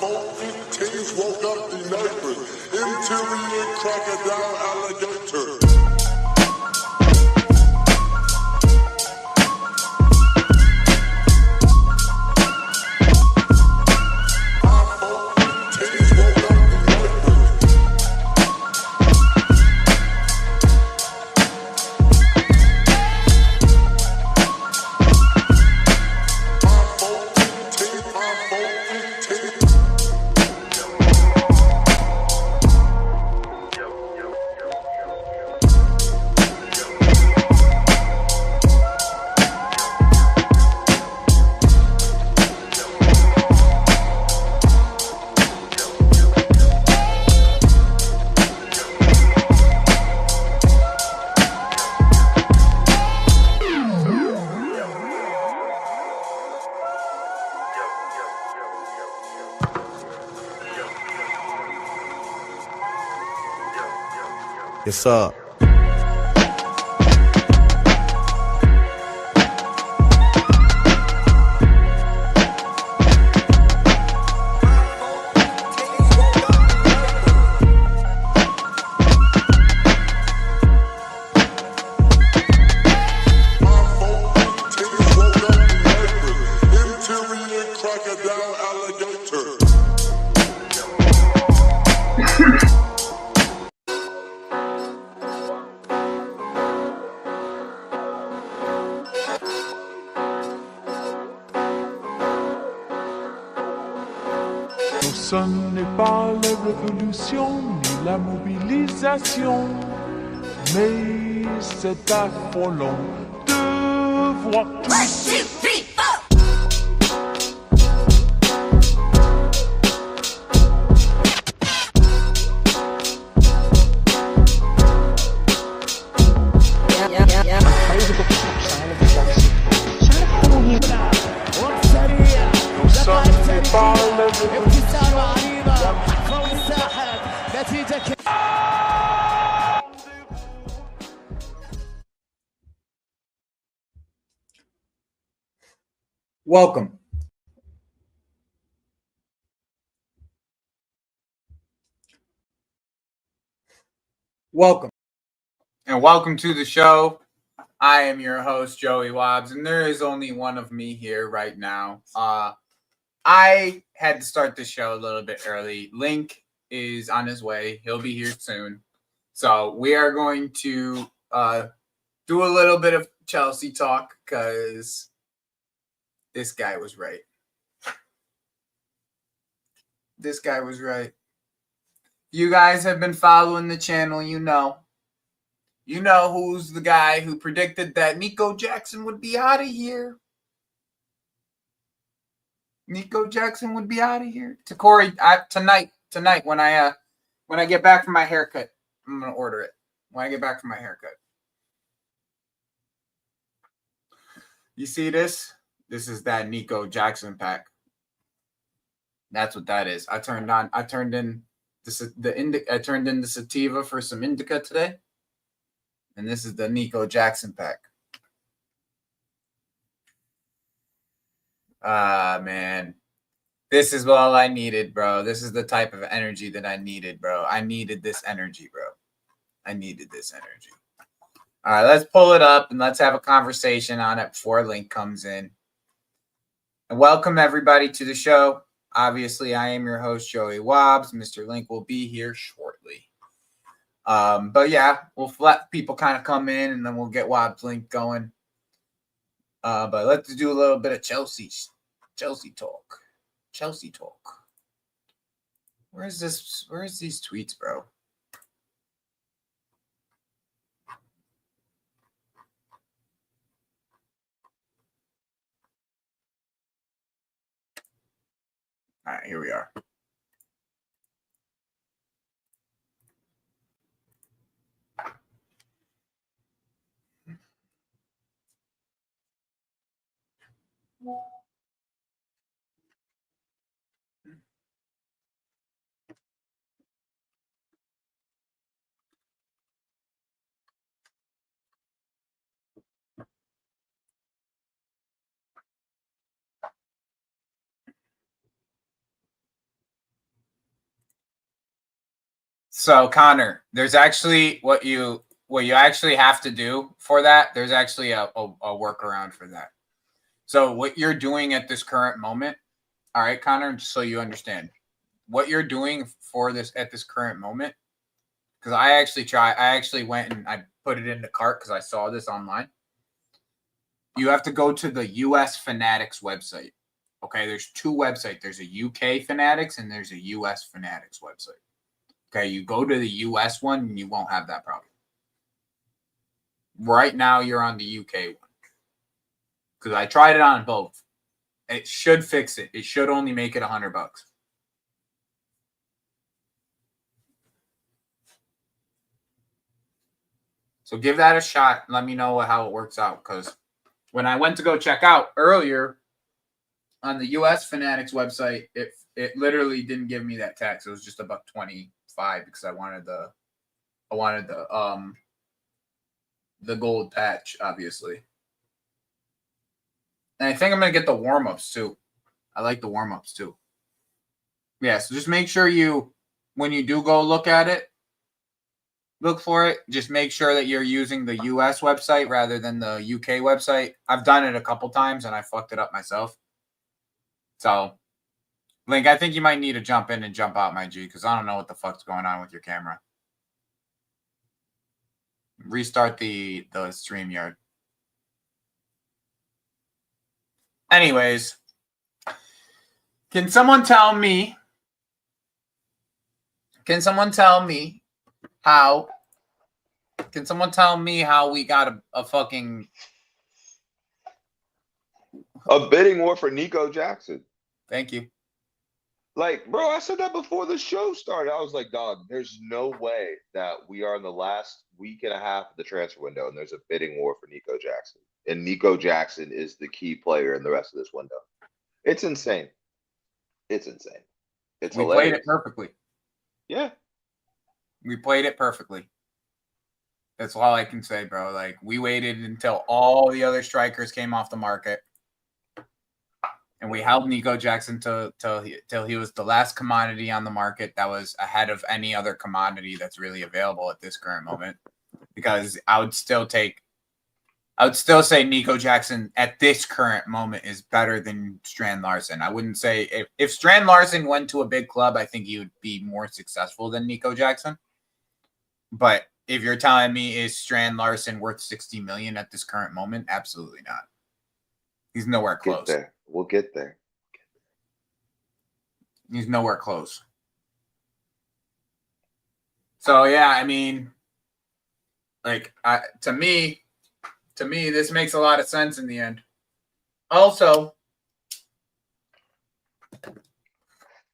15s woke up the neighbors. Interior crocodile alligator. Yes, sir. Interior crocodile alligator. Ce n'est pas la révolution ni la mobilisation, mais c'est affolant de voir Welcome. And welcome to the show. I am your host, Joey Wobbs, and there is only one of me here right now. I had to start the show a little bit early. Link is on his way. He'll be here soon. So we are going to do a little bit of Chelsea talk because this guy was right. This guy was right. You guys have been following the channel, you know. You know who's the guy who predicted that Nico Jackson would be out of here. Nico Jackson would be out of here. To Corey, tonight when I get back from my haircut, I'm gonna order it. When I get back from my haircut. You see this? This is that Nico Jackson pack. That's what that is. I turned in the sativa for some indica today. And this is the Nico Jackson pack. Ah, man. This is all I needed, bro. This is the type of energy that I needed, bro. I needed this energy, bro. I needed this energy. All right, let's pull it up and let's have a conversation on it before Link comes in. And welcome, everybody, to the show. Obviously, I am your host, Joey Wobbs. Mr. Link will be here shortly. But yeah, we'll let people kind of come in and then we'll get wabbslink going. But let's do a little bit of Chelsea talk. Chelsea talk. Where's these tweets, bro? All right, here we are. So Connor, there's actually what you actually have to do for that. There's actually a workaround for that. So what you're doing at this current moment, all right, Connor, just so you understand what you're doing for this at this current moment. Because I actually went and I put it in the cart because I saw this online. You have to go to the US Fanatics website. Okay, there's two websites. There's a UK Fanatics and there's a US Fanatics website. Okay, you go to the US one and you won't have that problem. Right now, you're on the UK one. Because I tried it on both. It should fix it. It should only make it $100. So give that a shot. Let me know how it works out. Because when I went to go check out earlier on the US Fanatics website, it literally didn't give me that tax. It was just about $25 because I wanted the gold patch, obviously. And I think I'm gonna get the warm-ups too. I like the warm-ups too. Yeah, so just make sure when you do go look at it, look for it. Just make sure that you're using the US website rather than the UK website. I've done it a couple times and I fucked it up myself. So, Link, I think you might need to jump in and jump out, my G, because I don't know what the fuck's going on with your camera. Restart the StreamYard. Anyways, can someone tell me how we got a fucking bidding war for Nico Jackson? Thank you. Like, bro, I said that before the show started. I was like, dog, there's no way that we are in the last week and a half of the transfer window and there's a bidding war for Nico Jackson. And Nico Jackson is the key player in the rest of this window. It's insane. It's insane. It's hilarious. We played it perfectly. Yeah. We played it perfectly. That's all I can say, bro. Like, we waited until all the other strikers came off the market. And we held Nico Jackson till he was the last commodity on the market that was ahead of any other commodity that's really available at this current moment. Because I would still say Nico Jackson at this current moment is better than Strand Larson. I wouldn't say if Strand Larson went to a big club, I think he would be more successful than Nico Jackson. But if you're telling me is Strand Larson worth $60 million at this current moment, absolutely not. He's nowhere close. We'll get there. He's nowhere close. So yeah, I mean, like to me, this makes a lot of sense in the end. Also,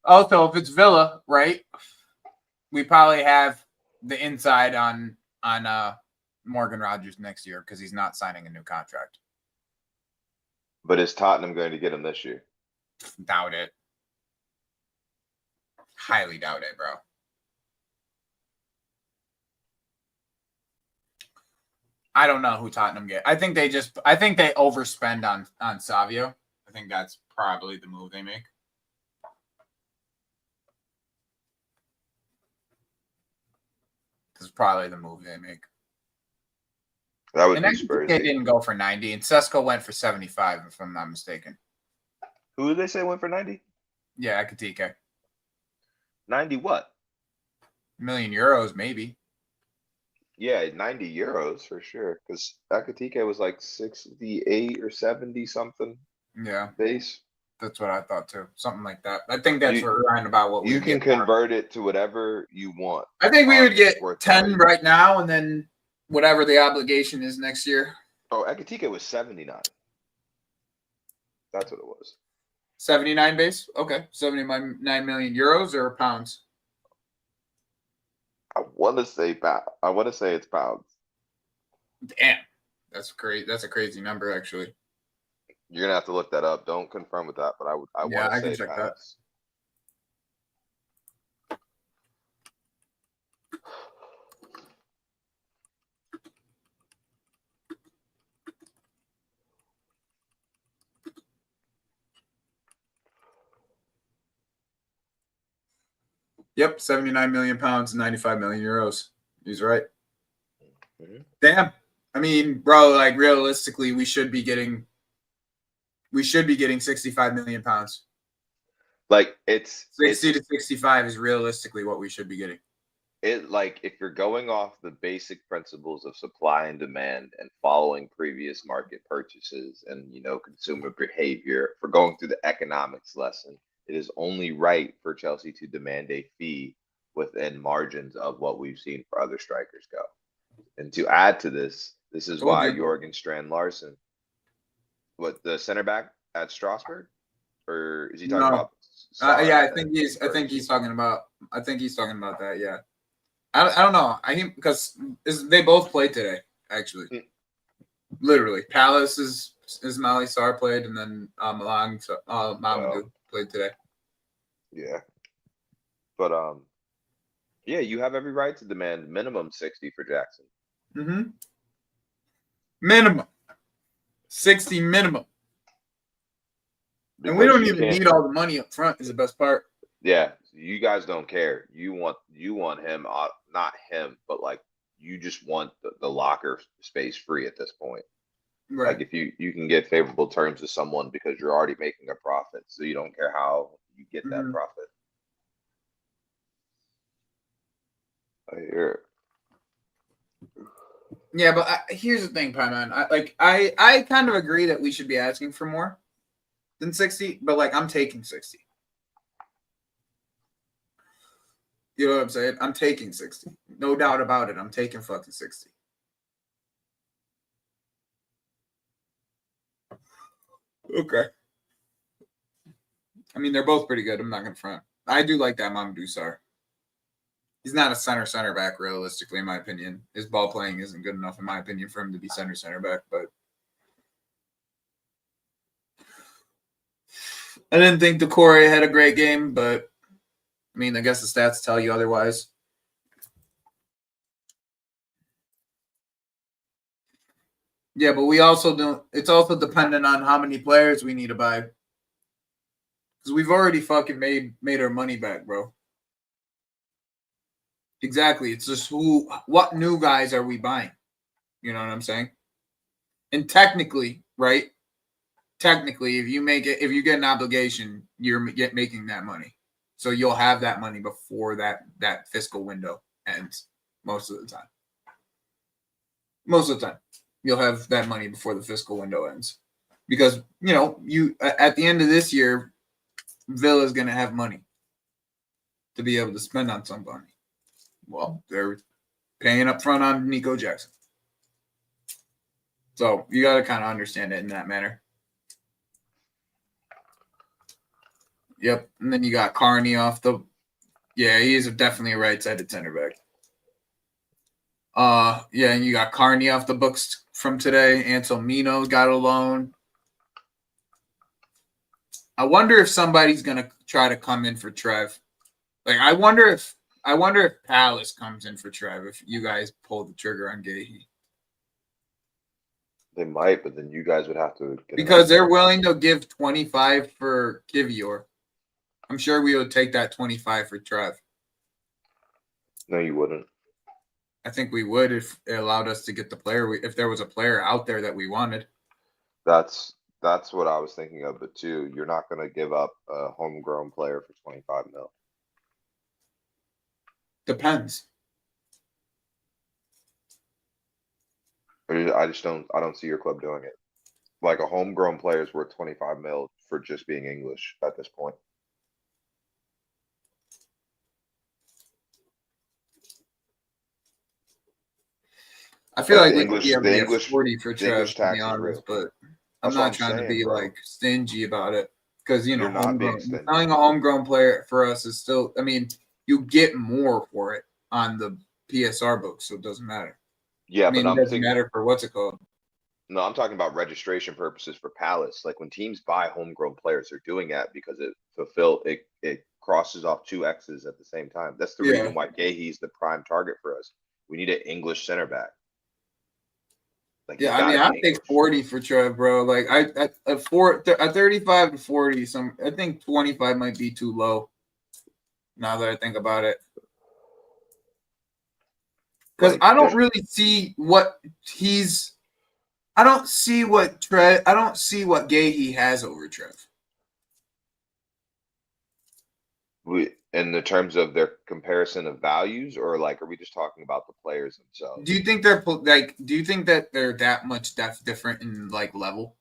if it's Villa, right? We probably have the inside on Morgan Rogers next year because he's not signing a new contract. But is Tottenham going to get him this year? Doubt it. Highly doubt it, bro. I don't know who Tottenham get. I think they overspend on Savio. I think that's probably the move they make. This is probably the move they make. That would and be Spurs. They didn't go for 90, and Sesko went for 75, if I'm not mistaken. Who did they say went for 90? Yeah, Ekitike. 90 what? Million euros, maybe. Yeah, 90 euros for sure. Because Ekitike was like 68 or 70 something. Yeah. Base. That's what I thought too. Something like that. I think that's around about what we you can convert it to whatever you want. I think we would get 10 right now and then whatever the obligation is next year. Oh, Ekitike was 79. That's what it was. 79 base? Okay. 79 million euros or pounds? I want to say it's pounds. Damn. That's great. That's a crazy number, actually. You're gonna have to look that up. Don't confirm with that, but I want to say check pounds. Yep, 79 million pounds, 95 million euros. He's right. Mhm. Damn. I mean, bro, like realistically, we should be getting 65 million pounds. Like it's 60 to 65 is realistically what we should be getting. like if you're going off the basic principles of supply and demand and following previous market purchases and consumer behavior, for going through the economics lesson, it is only right for Chelsea to demand a fee within margins of what we've seen for other strikers go. And to add to this, this is Told why you. Jorgen Strand Larsen, what, the center back at Strasbourg, or is he talking No. about? Yeah, I Sarr think at he's talking about. I think he's talking about that. Yeah. I don't know. Because they both played today, actually. Mm. Literally, Palace is Ismail Sarr played, and then Mamadou played today. Yeah, but yeah, you have every right to demand minimum 60 for Jackson. Mm-hmm. Minimum 60 minimum, and we Because don't you even can't. need all the money up front. Is the best part. Yeah, you guys don't care. You want him, not him, but like you just want the locker space free at this point. Right. Like if you can get favorable terms to someone because you're already making a profit, so you don't care how you get that Mhm. profit. I hear it. Yeah, but here's the thing, Pyman. I kind of agree that we should be asking for more than 60, but like I'm taking 60. You know what I'm saying? I'm taking 60. No doubt about it. I'm taking fucking 60. Okay. I mean, they're both pretty good. I'm not going to front. I do like that Mamadou Sarr. He's not a center back, realistically, in my opinion. His ball playing isn't good enough, in my opinion, for him to be center back. But I didn't think Decore had a great game, but I mean, I guess the stats tell you otherwise. Yeah, but we also don't. It's also dependent on how many players we need to buy. Because we've already fucking made our money back, bro. Exactly. It's just what new guys are we buying? You know what I'm saying? And technically, right? Technically, if you get an obligation, you're making that money. So you'll have that money before that fiscal window ends most of the time. Most of the time, you'll have that money before the fiscal window ends. Because, you at the end of this year, Villa's going to have money to be able to spend on somebody. Well, they're paying up front on Nico Jackson. So you got to kind of understand it in that manner. Yep. And then you got Carney off the – yeah, he's definitely a right-sided center back. Yeah, and you got Carney off the books from today. Anselmino got a loan. I wonder if somebody's going to try to come in for Trev. Like, I wonder if Palace comes in for Trev if you guys pull the trigger on Gahey. They might, but then you guys would have to get because they're willing to give 25 for Kivior. I'm sure we would take that 25 for Trev. No, you wouldn't. I think we would if it allowed us to get the player. If there was a player out there that we wanted. That's what I was thinking of, but too, you're not going to give up a homegrown player for 25 mil. Depends. I don't see your club doing it. Like a homegrown player is worth 25 mil for just being English at this point. I feel like we English, could be able the to English, get 40 for the Trev, English to tax be is honest, real. but That's I'm what not I'm trying to saying, be bro. like stingy about it because You're not being homegrown, stingy. selling a homegrown player for us is still. I mean, you get more for it on the PSR books, so it doesn't matter. Yeah, I mean, but it I'm doesn't thinking. matter for what's it called. No, I'm talking about registration purposes for Palace. Like when teams buy homegrown players, they're doing that because it crosses off two X's at the same time. That's the reason why Gahey's the prime target for us. We need an English center back. Like Yeah, I mean, I take 40 for Trev, bro. Like at 35 to 40, I think 25 might be too low. Now that I think about it. Because Like, I don't really see what he's. I don't see what Gahey has over Trev. In the terms of their comparison of values, or like, are we just talking about the players themselves? Do you think they're like? Do you think that they're that much different in like level?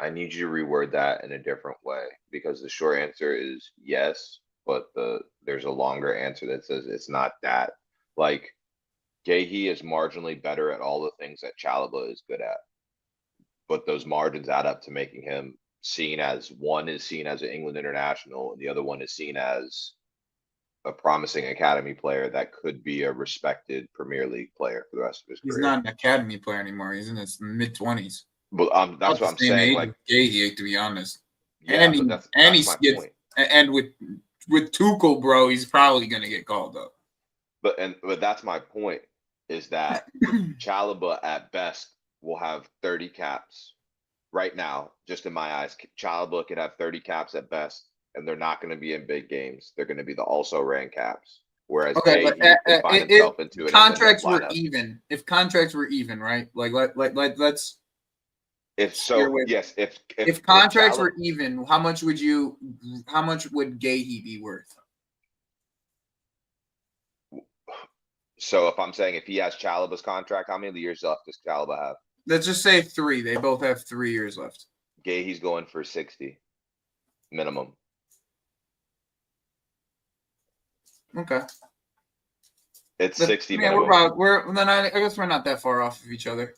I need you to reword that in a different way, because the short answer is yes, but there's a longer answer that says it's not that. Like, Gahey is marginally better at all the things that Chalaba is good at, but those margins add up to making him seen as an England international, and the other one is seen as a promising academy player that could be a respected Premier League player for the rest of his career. He's not an academy player anymore. He's in his mid-20s. But that's what I'm saying. Like Gahey, to be honest. Yeah, and that's my point. And with Tuchel, bro, he's probably gonna get called up. But that's my point, is that Chalaba at best will have 30 caps. Right now, just in my eyes, Chalaba could have 30 caps at best, and they're not going to be in big games. They're going to be the also ran caps. Whereas could find himself into it. Contracts were even. If contracts were even, right? Let's. If contracts were even, how much would Gahey be worth? So if I'm saying if he has Chalaba's contract, how many years left does Chalaba have? Let's just say 3. They both have 3 years left. Gahey's going for 60 minimum. Okay. It's 60 minimum. I guess we're not that far off of each other.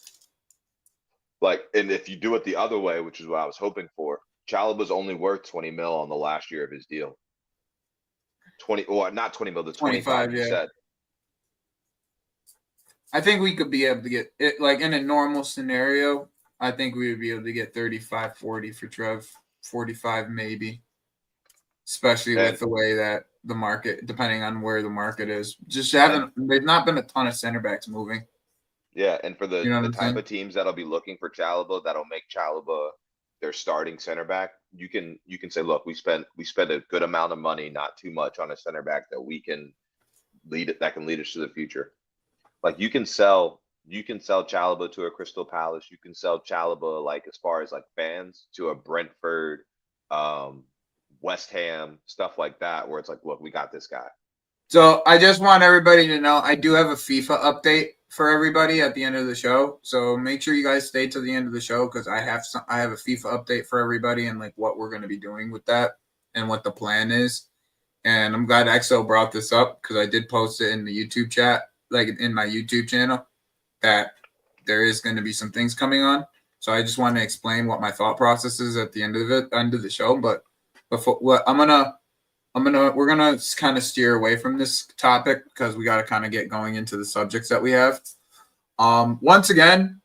Like, and if you do it the other way, which is what I was hoping for, Chalaba's only worth 20 mil on the last year of his deal. 20, or not 20 mil, the 25 you said. I think we could be able to get it, like in a normal scenario. I think we would be able to get 35, 40 for Trev, 45 maybe, especially with the way that the market, depending on where the market is, there's not been a ton of center backs moving. Yeah, and for the type of teams that'll be looking for Chalaba, that'll make Chalaba their starting center back. You can say, look, we spent a good amount of money, not too much, on a center back that we can lead us to the future. Like, you can sell Chalaba to a Crystal Palace. You can sell Chalaba, like, as far as like fans, to a Brentford, West Ham, stuff like that, where it's like, look, we got this guy. So I just want everybody to know I do have a FIFA update for everybody at the end of the show. So make sure you guys stay to the end of the show, because I have a FIFA update for everybody and like what we're going to be doing with that and what the plan is. And I'm glad EXO brought this up, because I did post it in the YouTube chat, like in my YouTube channel, that there is going to be some things coming on. So I just want to explain what my thought process is at the end of the show. But before we're gonna kind of steer away from this topic, because we got to kind of get going into the subjects that we have. Once again,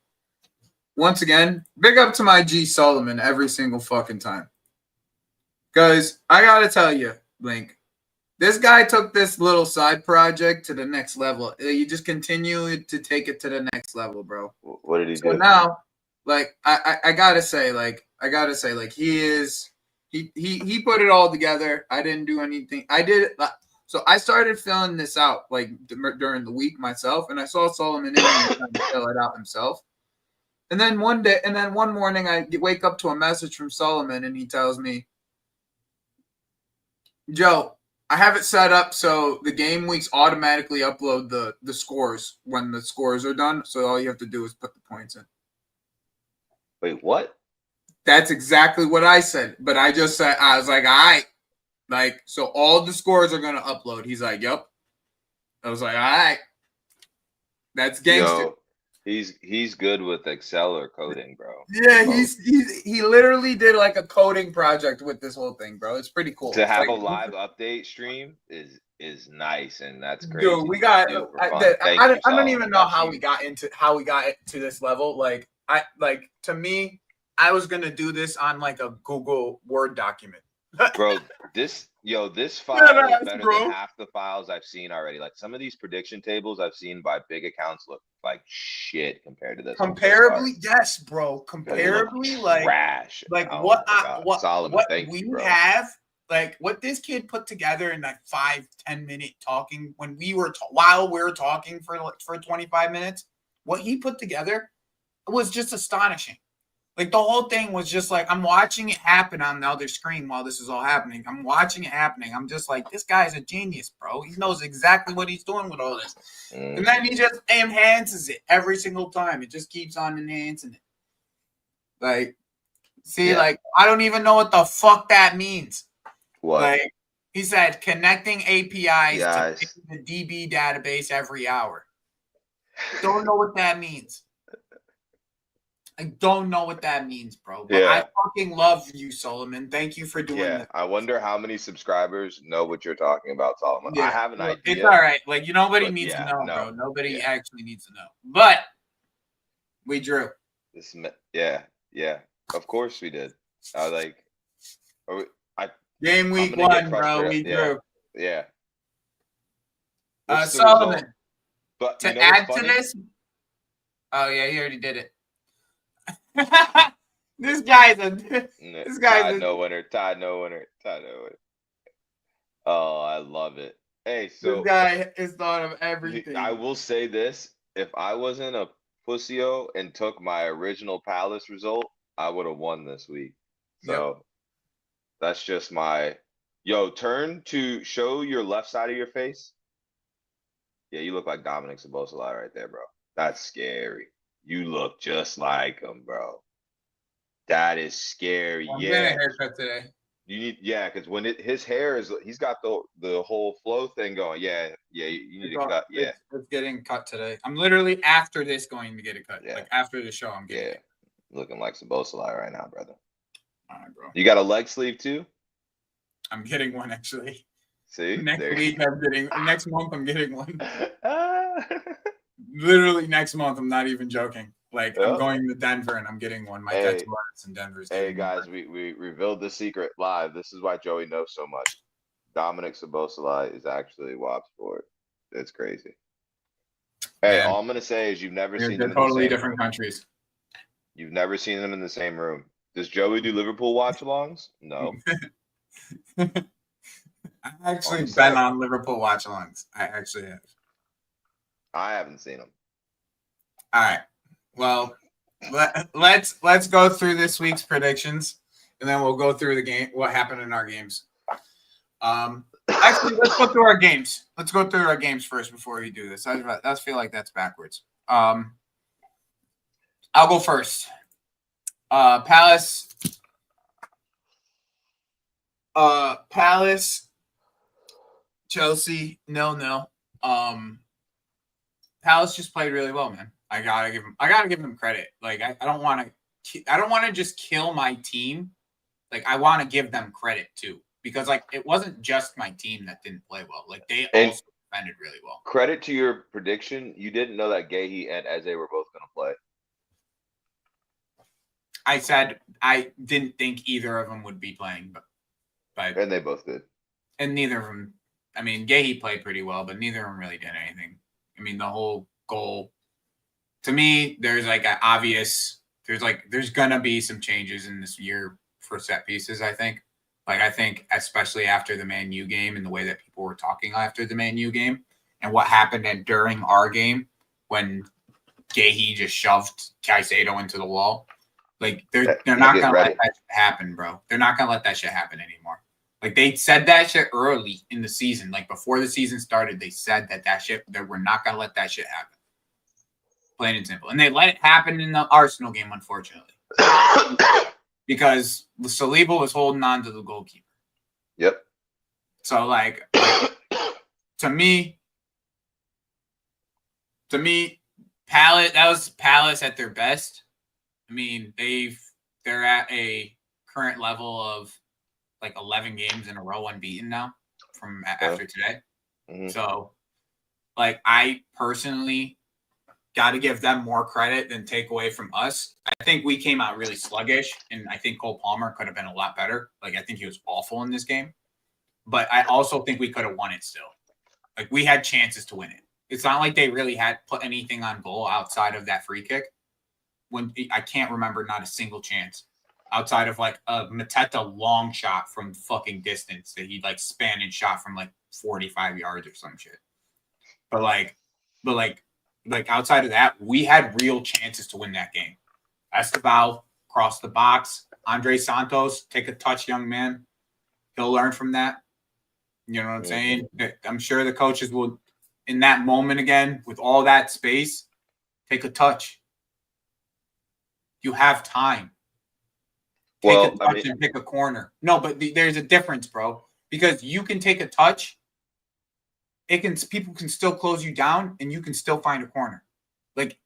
big up to my G Solomon every single fucking time. Because I gotta tell you, Link, this guy took this little side project to the next level. You just continue to take it to the next level, bro. What did he do? So now, like, I gotta say, he put it all together. I didn't do anything. So I started filling this out like during the week myself, and I saw Solomon in trying to fill it out himself. And then one morning, I wake up to a message from Solomon, and he tells me, "Joe, I have it set up so the game weeks automatically upload the scores when the scores are done. So all you have to do is put the points in." Wait, what? That's exactly what I said. But I just said, I was like, all right. Like, so all the scores are going to upload. He's like, yep. I was like, all right. That's gangster. Yo, he's good with Excel or coding, bro. Yeah, he literally did like a coding project with this whole thing, bro. It's pretty cool. To have a live update stream is nice, and that's great. Dude, we got. I don't even know how we got to this level. To me, I was gonna do this on like a Google Word document. Bro, this file Yeah, is better bro. than half the files I've seen already. Like some of these prediction tables I've seen by big accounts look like shit compared to this one so far. Comparably, yes, bro. They look Comparably, like trash. Oh what my God. Solomon, what thank we you, bro. have, like what this kid put together in that 5-10 minute talking when we were while we were talking for 25 minutes, what he put together was just astonishing. Like the whole thing was just like I'm watching it happen on the other screen while this is all happening. I'm watching it happening. I'm just like, this guy's a genius, bro. He knows exactly what he's doing with all this. And then he just enhances it every single time. It just keeps on enhancing it. Like, see, Yeah. like I don't even know what the fuck that means. What? Like he said, connecting APIs Yes. to the DB database every hour. Don't know what that means. I don't know what that means, bro. But I fucking love you, Solomon. Thank you for doing this. I wonder how many subscribers know what you're talking about, Solomon. Yeah. I have an idea. It's all right. Like nobody but needs yeah, to know, no. bro. Nobody Yeah. actually needs to know. But we drew. Yeah. Of course we did. Game week I'm gonna get 1, bro. frustrated. We drew. Yeah. What's the Solomon, result? But to you know what's add to funny? this. Oh yeah, he already did it. This guy's Tied no winner. Oh, I love it. Hey, so this guy has thought of everything. I will say this: if I wasn't a pussyo and took my original Palace result, I would have won this week. So that's just my turn to show your left side of your face. Yeah, you look like Dominic Szoboszlai right there, bro. That's scary. You look just like him, bro. That is scary. I'm getting a haircut today. You need, because when his hair is, he's got the whole flow thing going. Yeah, you need to cut. Yeah, it's getting cut today. I'm literally after this going to get a cut. Yeah. Like after the show, I'm getting it. Looking like Szoboszlai right now, brother. All right, bro. You got a leg sleeve too? I'm getting one actually. See, Next month I'm getting one. Ah. Literally next month. I'm not even joking. Like Yeah. I'm going to Denver and I'm getting one. My tattoo artist in Denver is Hey getting guys, one. we revealed the secret live. This is why Joey knows so much. Dominic Szoboszlai is actually Wobsport. It's crazy. Hey, Man. all I'm gonna say is you've never seen them They're in totally the same different room. countries. You've never seen them in the same room. Does Joey do Liverpool watch-alongs? No. I've actually I'm been saying. on Liverpool watch-alongs. I actually have. I haven't seen them. All right. Well, let's go through this week's predictions, and then we'll go through the game. What happened in our games? Actually, let's go through our games. Let's go through our games first before we do this. I feel like that's backwards. I'll go first. Palace, Chelsea, 0-0. Palace just played really well, man. I gotta give them credit. Like I don't want to just kill my team. Like I want to give them credit too, because like it wasn't just my team that didn't play well. Like they also defended really well. Credit to your prediction. You didn't know that Gahey and Eze were both going to play. I said I didn't think either of them would be playing, but And they both did. And neither of them. I mean, Gahey played pretty well, but neither of them really did anything. I mean, the whole goal. To me, there's like an obvious. There's gonna be some changes in this year for set pieces. I think especially after the Man U game and the way that people were talking after the Man U game and what happened during our game when Gahey just shoved Caicedo into the wall. Like they're not gonna let that shit happen, bro. They're not gonna let that shit happen anymore. Like they said that shit early in the season, like before the season started. They said that shit. That we're not gonna let that shit happen. Plain and simple. And they let it happen in the Arsenal game, unfortunately, because Saliba was holding on to the goalkeeper. Yep. So like to me, Palace. That was Palace at their best. I mean, they're at a current level of like 11 games in a row unbeaten now from after today. Mm-hmm. So, like, I personally got to give them more credit than take away from us. I think we came out really sluggish, and I think Cole Palmer could have been a lot better. Like, I think he was awful in this game. But I also think we could have won it still. Like, we had chances to win it. It's not like they really had put anything on goal outside of that free kick. When I can't remember not a single chance outside of like a Mateta long shot from fucking distance that he like spanned and shot from like 45 yards or some shit. But outside of that, we had real chances to win that game. Esteval crossed the box. Andre Santos, take a touch, young man. He'll learn from that. You know what I'm saying? I'm sure the coaches will, in that moment again, with all that space, take a touch. You have time. Take a touch and pick a corner. No, but there's a difference, bro. Because you can take a touch. People can still close you down, and you can still find a corner. Like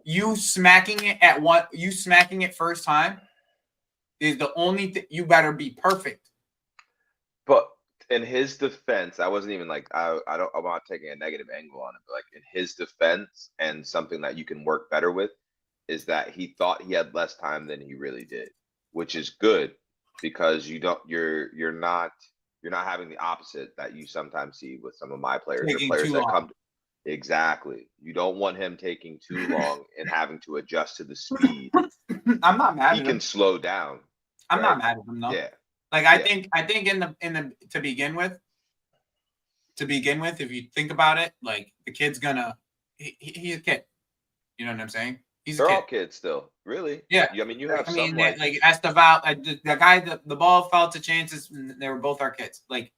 you smacking it first time is the only thing. You better be perfect. But in his defense, I wasn't even like I'm not taking a negative angle on it, but like in his defense, and something that you can work better with is that he thought he had less time than he really did, which is good because you're not having the opposite that you sometimes see with some of my players or players that come. Exactly. You don't want him taking too long and having to adjust to the speed. I'm not mad at him. He can slow down. I'm not mad at him though. Yeah. Like I think in the to begin with, if you think about it, like the kid's gonna he's a kid. You know what I'm saying? They're all kids still, really. Yeah. I mean, you have some like Esteval, the guy, the ball fell to chances. They were both our kids. Like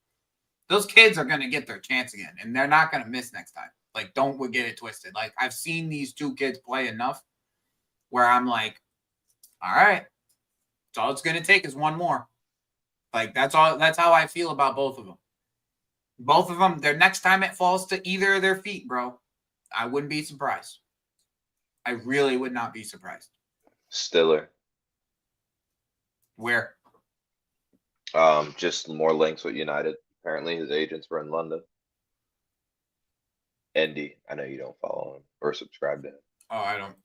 those kids are gonna get their chance again, and they're not gonna miss next time. Like, don't get it twisted. Like I've seen these two kids play enough where I'm like, all right, it's all it's gonna take is one more. Like that's all. That's how I feel about both of them. Both of them. Their next time it falls to either of their feet, bro, I wouldn't be surprised. I really would not be surprised. Stiller. Where? Just more links with United. Apparently his agents were in London. Andy, I know you don't follow him or subscribe to him. Oh, I don't.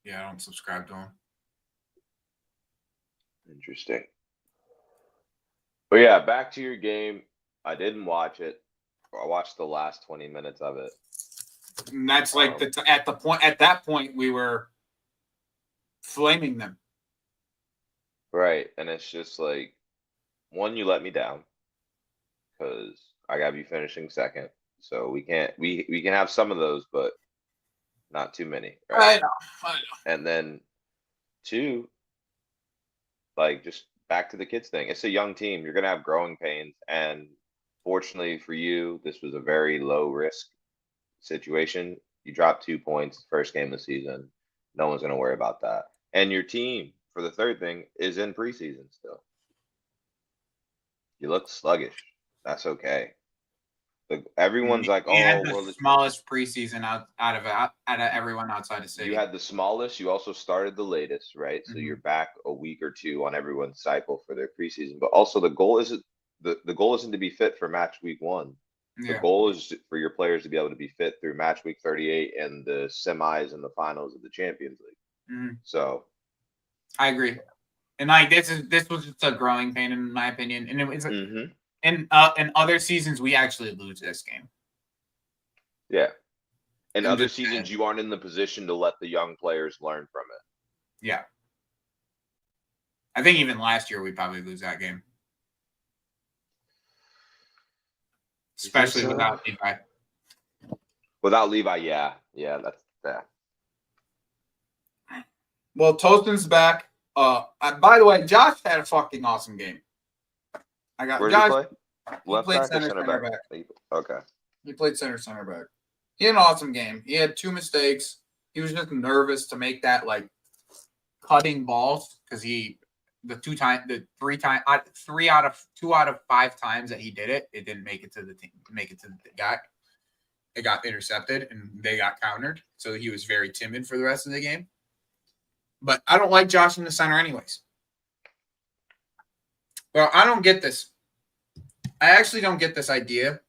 Yeah, I don't subscribe to him. Interesting. But yeah, back to your game. I didn't watch it. I watched the last 20 minutes of it. And that's like at that point we were flaming them. Right. And it's just like, one, you let me down because I got you finishing second. So we can have some of those, but not too many. Right? I know. And then two, like just back to the kids thing. It's a young team. You're gonna have growing pains. And fortunately for you, this was a very low risk situation. You dropped 2 points first game of the season. No one's going to worry about that. And your team, for the third thing, is in preseason still. You look sluggish. That's okay. Everyone's like, had the smallest preseason out of everyone outside of City. You had the smallest. You also started the latest, right? So you're back a week or two on everyone's cycle for their preseason. But also the goal isn't to be fit for match week 1. The goal is for your players to be able to be fit through match week 38 and the semis and the finals of the Champions League. So, I agree, and like this was just a growing pain in my opinion, and it was in other seasons we actually lose this game. Yeah, in other seasons you aren't in the position to let the young players learn from it. Yeah, I think even last year we'd probably lose that game. Especially without Levi. Without Levi, yeah, that's that. Well, Tostin's back. By the way, Josh had a fucking awesome game. Where Josh. Did he play? Left back or center back? Okay. He played center back. He had an awesome game. He had 2 mistakes. He was just nervous to make that like cutting balls because 2 out of 5 times that he did it, it didn't make it to the team. It got intercepted and they got countered. So he was very timid for the rest of the game. But I don't like Josh in the center anyways. Well, I don't get this. I actually don't get this idea.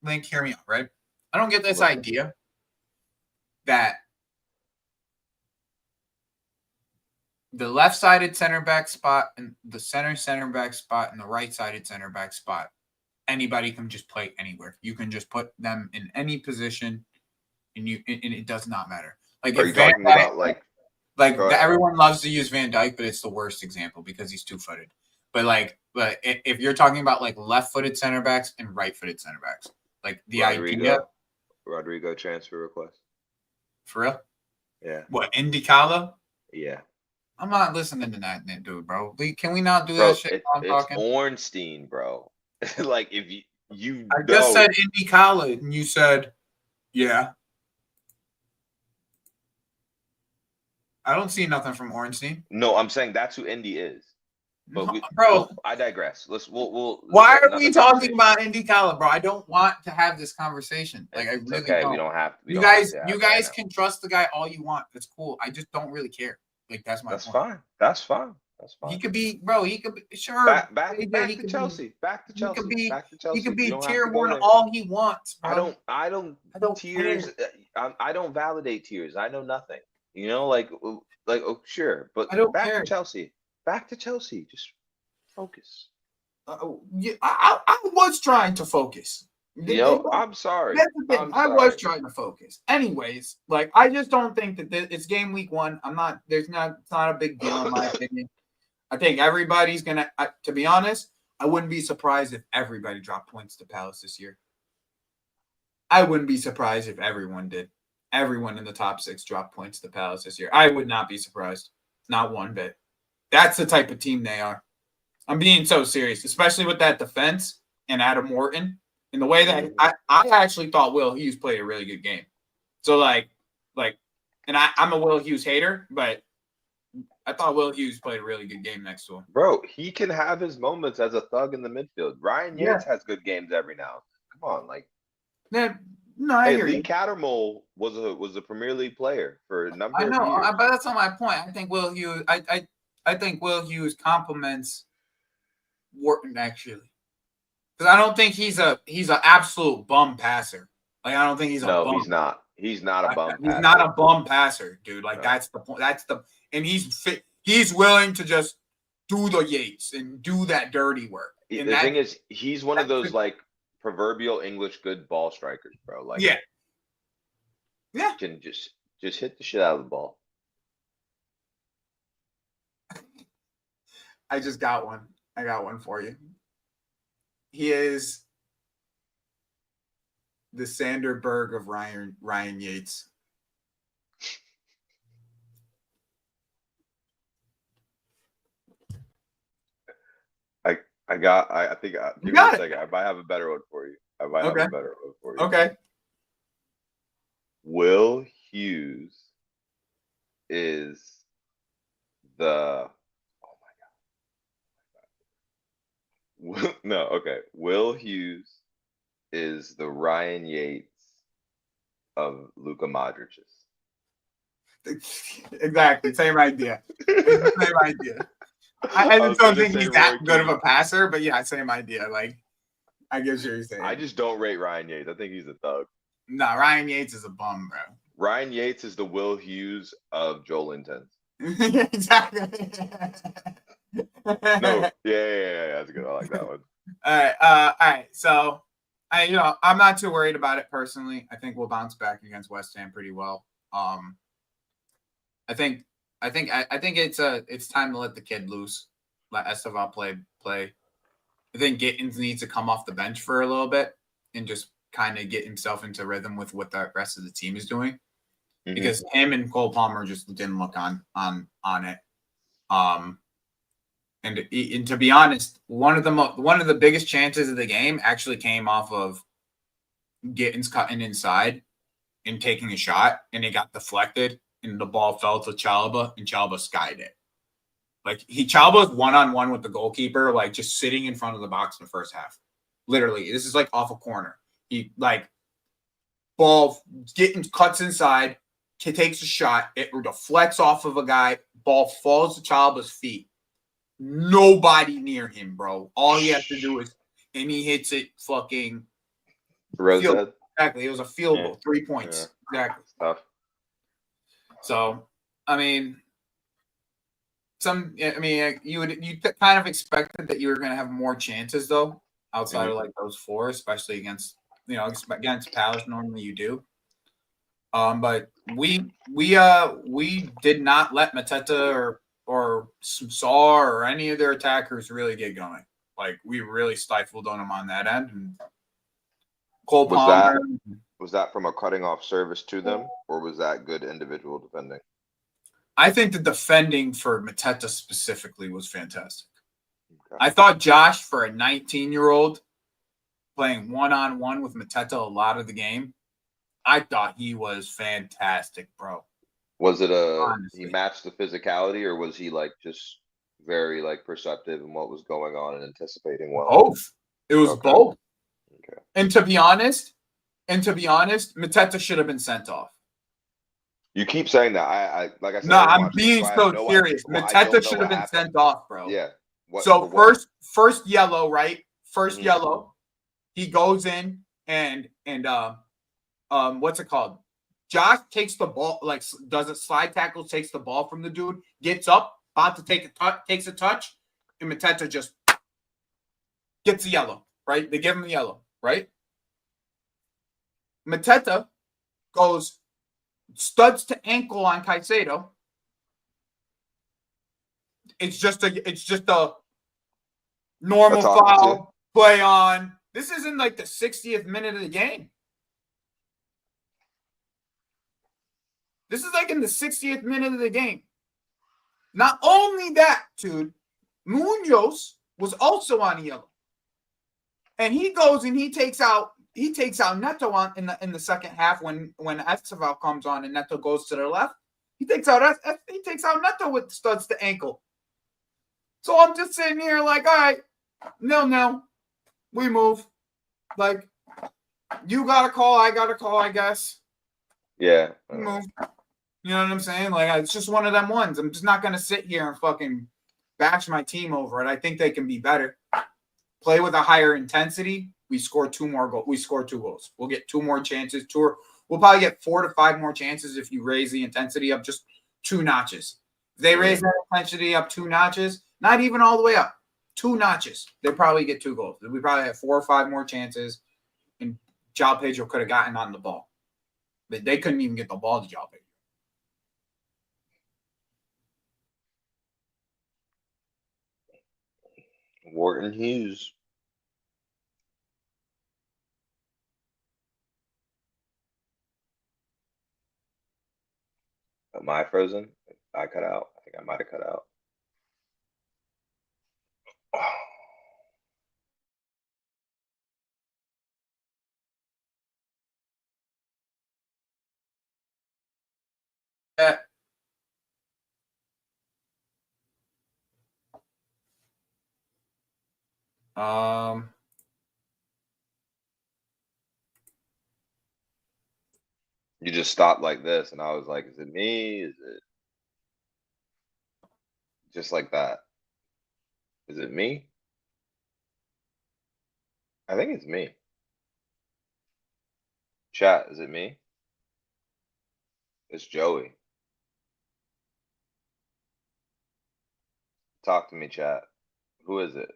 Link, hear me out, right? I don't get this idea that the left-sided center back spot and the center back spot and the right-sided center back spot, anybody can just play anywhere. You can just put them in any position, and it does not matter. Like Are if you talking about like go ahead. everyone loves to use Van Dijk, but it's the worst example because he's two-footed. But if you're talking about like left-footed center backs and right-footed center backs, like the idea. Rodrigo transfer request. For real? Yeah. What, Indicala? Yeah. I'm not listening to that dude, bro. Can we not do Bro, that shit while I'm it's talking? Ornstein, bro. Like if you I just said Indicala and you said, yeah. I don't see nothing from Ornstein. No, I'm saying that's who Indy is. But bro, I digress. Why are we talking about Indicala, bro? I don't want to have this conversation. Like I really okay, don't. we don't have to. You guys can trust the guy all you want. That's cool. I just don't really care. Like that's my point. Fine. That's fine. That's fine. He could be, bro. He could be sure. Back to Chelsea. Back to Chelsea. Back to Chelsea. He could be tier 1 all he wants. Bro. I don't tiers. I don't validate tiers. I know nothing. You know, like oh sure, but back to Chelsea. Back to Chelsea. Just focus. Yeah, I was trying to focus. I'm sorry. I was trying to focus. Anyways, like I just don't think that it's game week 1. It's not a big deal in my opinion. I think everybody's gonna. To be honest, I wouldn't be surprised if everybody dropped points to Palace this year. I wouldn't be surprised if everyone did. Everyone in the top 6 dropped points to Palace this year. I would not be surprised. Not one bit. That's the type of team they are. I'm being so serious, especially with that defense and Adam Morton. In the way that I actually thought Will Hughes played a really good game. So and I'm a Will Hughes hater, but I thought Will Hughes played a really good game next to him. Bro, he can have his moments as a thug in the midfield. Ryan Yates has good games every now. Come on, like. No, I hear Lee you. Cattermole was a Premier League player for a number of years. I know, but that's not my point. I think Will Hughes. I think Will Hughes compliments Wharton actually, because I don't think he's an absolute bum passer. Like I don't think he's a bum. He's not. He's not a bum. He's not a bum passer, dude. Like that's the point. And he's fit. He's willing to just do the Yates and do that dirty work. The thing is, he's one of those like proverbial English good ball strikers, bro. Like yeah, can just hit the shit out of the ball. I just got one. I got one for you. He is the Sander Berg of Ryan Yates. I think give me a second. I might have a better one for you. Okay. Will Hughes is the no, okay. Will Hughes is the Ryan Yates of Luka Modric's. Exactly, same idea. Same idea. I just don't think he's that good of a passer, but yeah, same idea. Like, I guess you're saying. I just don't rate Ryan Yates. I think he's a thug. No, Ryan Yates is a bum, bro. Ryan Yates is the Will Hughes of Joel Intense. Exactly. No, yeah, that's good. I like that one. All right. So, I'm not too worried about it personally. I think we'll bounce back against West Ham pretty well. I think it's time to let the kid loose. Let Estevan play. I think Gittins needs to come off the bench for a little bit and just kind of get himself into rhythm with what the rest of the team is doing. Mm-hmm. Because him and Cole Palmer just didn't look on it. And to be honest, one of the biggest chances of the game actually came off of Gittins cutting inside and taking a shot, and it got deflected, and the ball fell to Chalobah, and Chalobah skied it. Like Chalobah was one-on-one with the goalkeeper, like just sitting in front of the box in the first half. Literally, this is like off a corner. He ball Gittins cuts inside, takes a shot, it deflects off of a guy, ball falls to Chalobah's feet. Nobody near him, bro. All he has to do is, and he hits it fucking. Exactly. It was a field goal, 3 points. Yeah. Exactly. Tough. So, I mean, I mean, you kind of expected that you were going to have more chances though, outside of like those 4, especially against against Palace. Normally you do. But we did not let Mateta or Saw or any of their attackers really get going. Like we really stifled on them on that end. And Cole Palmer. Was that from a cutting off service to them, or was that good individual defending? I think the defending for Mateta specifically was fantastic. Okay. I thought Josh, for a 19-year-old playing one-on-one with Mateta a lot of the game, I thought he was fantastic, bro. Was it he matched the physicality, or was he like just very like perceptive in what was going on and anticipating well? Both. It was both. Okay. And to be honest, Mateta should have been sent off. You keep saying that. I like I said. No, I'm being so serious. Mateta should have been sent off, bro. Yeah. So first yellow, right? First yellow. He goes in and what's it called? Josh takes the ball, like does a slide tackle, takes the ball from the dude, gets up, about to takes a touch, and Mateta just gets the yellow, right? They give him the yellow, right? Mateta goes studs to ankle on Caicedo. It's just a normal foul, play on. This isn't like the 60th minute of the game. This is like in the 60th minute of the game. Not only that, dude, Munoz was also on yellow. And he goes and he takes out Neto in the second half when Esteval comes on and Neto goes to the left. He takes out Neto with studs to ankle. So I'm just sitting here like, all right, no, we move. Like, you got a call, I got a call, I guess. Yeah. We move. You know what I'm saying? Like, it's just one of them ones. I'm just not going to sit here and fucking bash my team over it. I think they can be better. Play with a higher intensity. We score 2 more goals. We score 2 goals. We'll get 2 more chances. We'll probably get 4 to 5 more chances if you raise the intensity up just 2 notches. If they raise that intensity up 2 notches, not even all the way up, 2 notches, they probably get 2 goals. We probably have 4 or 5 more chances, and João Pedro could have gotten on the ball. But they couldn't even get the ball to João Pedro. Wharton Hughes. Am I frozen? I cut out. I think I might have cut out. You just stopped like this, and I was like, is it me? Is it just like that? Is it me? I think it's me. Chat, is it me? It's Joey. Talk to me, chat. Who is it?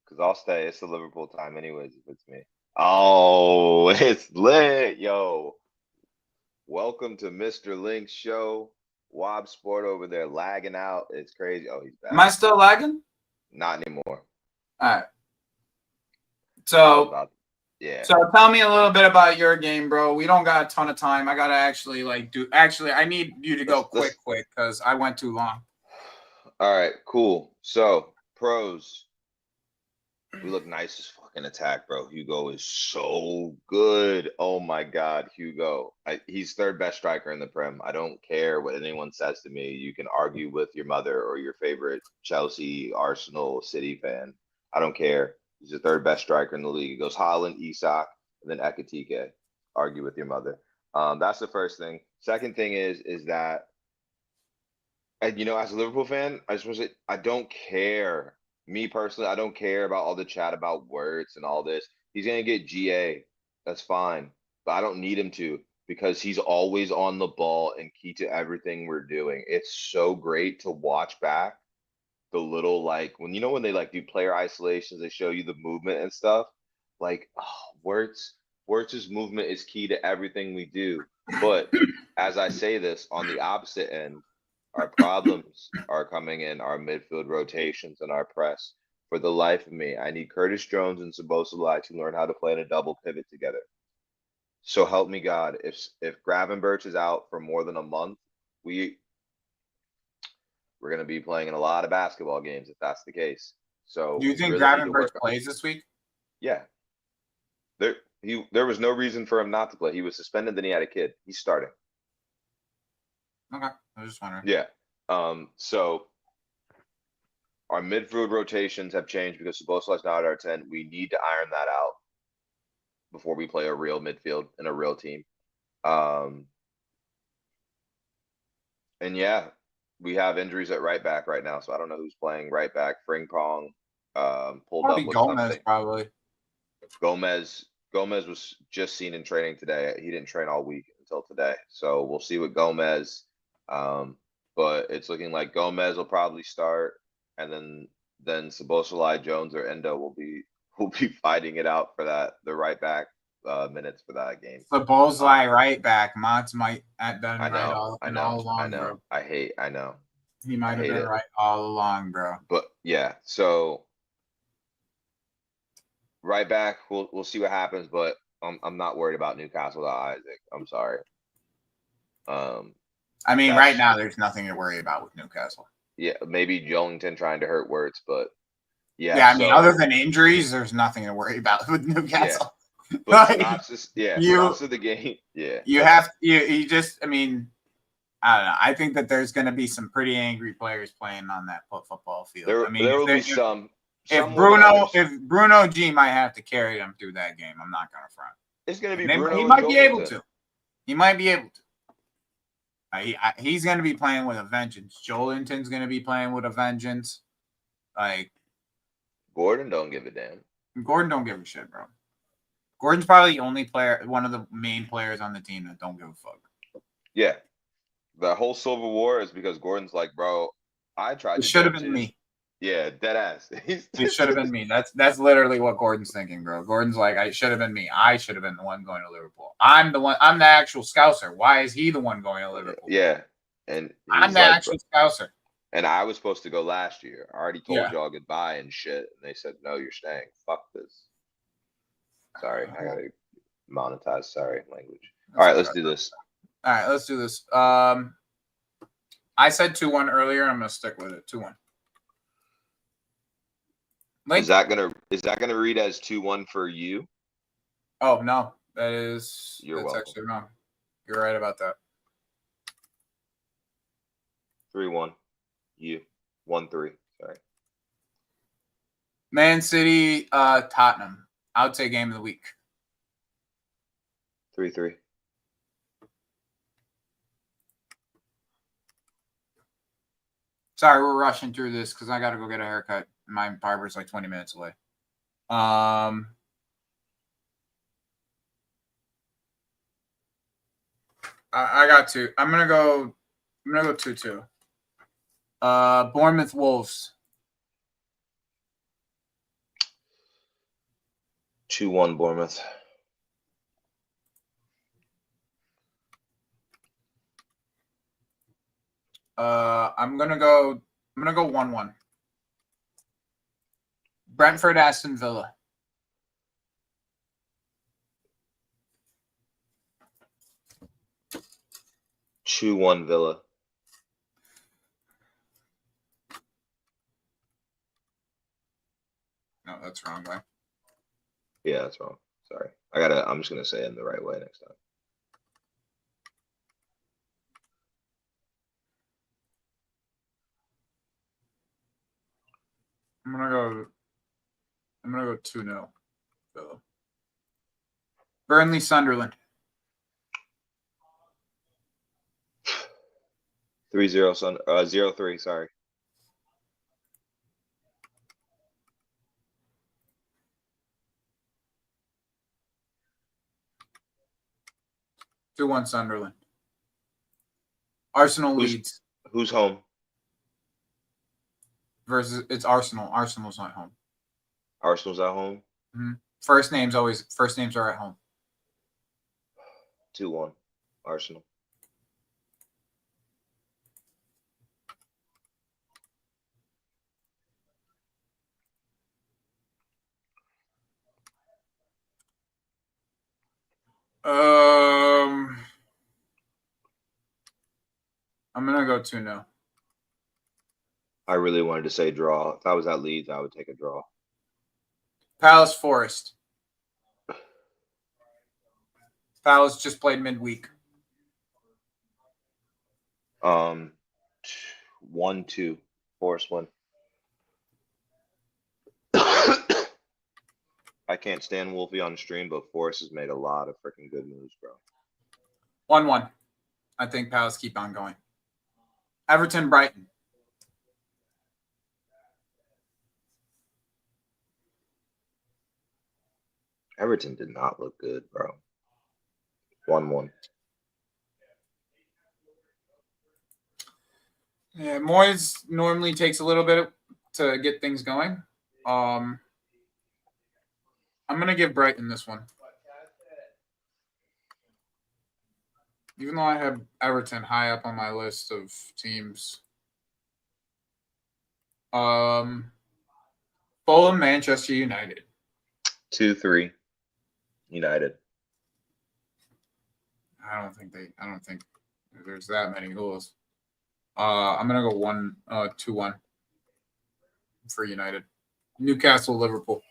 Because I'll stay. It's the Liverpool time anyways if it's me. Oh, it's lit, yo. Welcome to Mr. Link's show. Wob Sport over there lagging out. It's crazy. Oh, he's back. Am I still lagging? Not anymore. All right. So, yeah. So tell me a little bit about your game, bro. We don't got a ton of time. I gotta actually I need you to go quick because I went too long. All right, cool. So pros. We look nice as fucking attack, bro. Hugo is so good. Oh my God, Hugo. He's 3rd best striker in the Prem. I don't care what anyone says to me. You can argue with your mother or your favorite Chelsea, Arsenal, City fan. I don't care. He's the 3rd best striker in the league. It goes Haaland, Isak, and then Ekitike. Argue with your mother. That's the first thing. Second thing is that, and as a Liverpool fan, I just want to say, I don't care. Me personally, I don't care about all the chat about words and all this. He's going to get GA. That's fine. But I don't need him to. because he's always on the ball and key to everything we're doing. It's so great to watch back the little, like, when you know when they like do player isolations, they show you the movement and stuff. Like, oh, Wirtz's movement is key to everything we do. But as I say this, on the opposite end, our problems are coming in our midfield rotations and our press. For the life of me, I need Curtis Jones and Szoboszlai to learn how to play in a double pivot together. So help me God, if Gravenberch is out for more than a month, we're gonna be playing in a lot of basketball games if that's the case. So Do you we think really need to Gravenberch work on- plays this week? Yeah. There was no reason for him not to play. He was suspended, then he had a kid. He's starting. Okay, I was just wondering. Yeah. So our midfield rotations have changed because Szoboszlai's not at our 10. We need to iron that out before we play a real midfield and a real team. And yeah, we have injuries at right back right now, so I don't know who's playing right back. Frimpong pulled Probably up with Gomez, something. probably. Gomez was just seen in training today. He didn't train all week until today, so we'll see with Gomez. But it's looking like Gomez will probably start, and then Szoboszlai, Jones, or Endo will be fighting it out for the right back minutes for that game. The Bullseye right back. Mott's might have been I right know, all I know, along, I know. bro. I know. He might have hate been it. right all along, bro. But yeah, so right back, we'll see what happens, but I'm not worried about Newcastle without Isaac. I'm sorry. I mean, That's- right now there's nothing to worry about with Newcastle. Yeah, maybe Jollington trying to hurt Wirtz, but yeah. Yeah, I mean, so- other than injuries, there's nothing to worry about with Newcastle. But Like, synopsis, you- synopsis of the game, yeah. You just, I mean, I don't know. I think that there's going to be some pretty angry players playing on that football field. There, I mean, there will be if some. If some more than others. Bruno G might have to carry them through that game, I'm not going to front. It's going to be And Bruno he and might be able Jollington. to. He might be able to. He's going to be playing with a vengeance. Jolinton's going to be playing with a vengeance. Like, Gordon don't give a damn. Gordon don't give a shit, bro. Gordon's probably the only player, one of the main players on the team that don't give a fuck. Yeah. The whole Civil War is because Gordon's like, bro, I tried It to should have coach been his-" me. Yeah, dead ass. It should have been me. That's literally what Gordon's thinking, bro. Gordon's like, I should have been me. I should have been the one going to Liverpool. I'm the actual Scouser. Why is he the one going to Liverpool? Yeah. And I'm he's the like, actual Scouser. and I was supposed to go last year. I already told Yeah. y'all goodbye and shit. And they said, no, you're staying. Fuck this. Sorry, I gotta monetize. Sorry, language. All right, let's do this. All right, let's do this. I said 2-1 earlier. I'm gonna stick with it. 2-1. Is that gonna read as 2-1 for you? Oh no, that's welcome. actually wrong. You're right about that. 3-1. You. 1-3. Sorry. Man City, Tottenham. I would say game of the week. 3-3. Sorry, we're rushing through this because I got to go get a haircut. My barber's like 20 minutes away. I got two. I'm gonna go 2-2. Bournemouth Wolves. 2-1 Bournemouth. I'm gonna go 1-1. Brentford Aston Villa. 2-1 Villa. No, that's wrong way. Yeah, that's wrong. Sorry. I'm just gonna say it in the right way next time. I'm gonna go 2-0. Villa. Burnley Sunderland. 3-0 0-3, sorry. 2-1 Sunderland. Arsenal leads Who's home? versus it's Arsenal. Arsenal's not home. Arsenal's at home. First names are at home. 2-1 Arsenal. I'm gonna go 2-0. I really wanted to say draw. If I was at Leeds, I would take a draw. Palace Forest. Palace just played midweek. 1-2 Forest win. I can't stand Wolfie on stream, but Forrest has made a lot of freaking good moves, bro. 1-1. I think Palace keep on going. Everton Brighton. Everton did not look good, bro. 1-1. Yeah, Moyes normally takes a little bit to get things going. I'm gonna give Brighton this one. Even though I have Everton high up on my list of teams. Fulham, Manchester United. 2-3 United. I don't think there's that many goals. I'm gonna go 2-1 for United. Newcastle, Liverpool.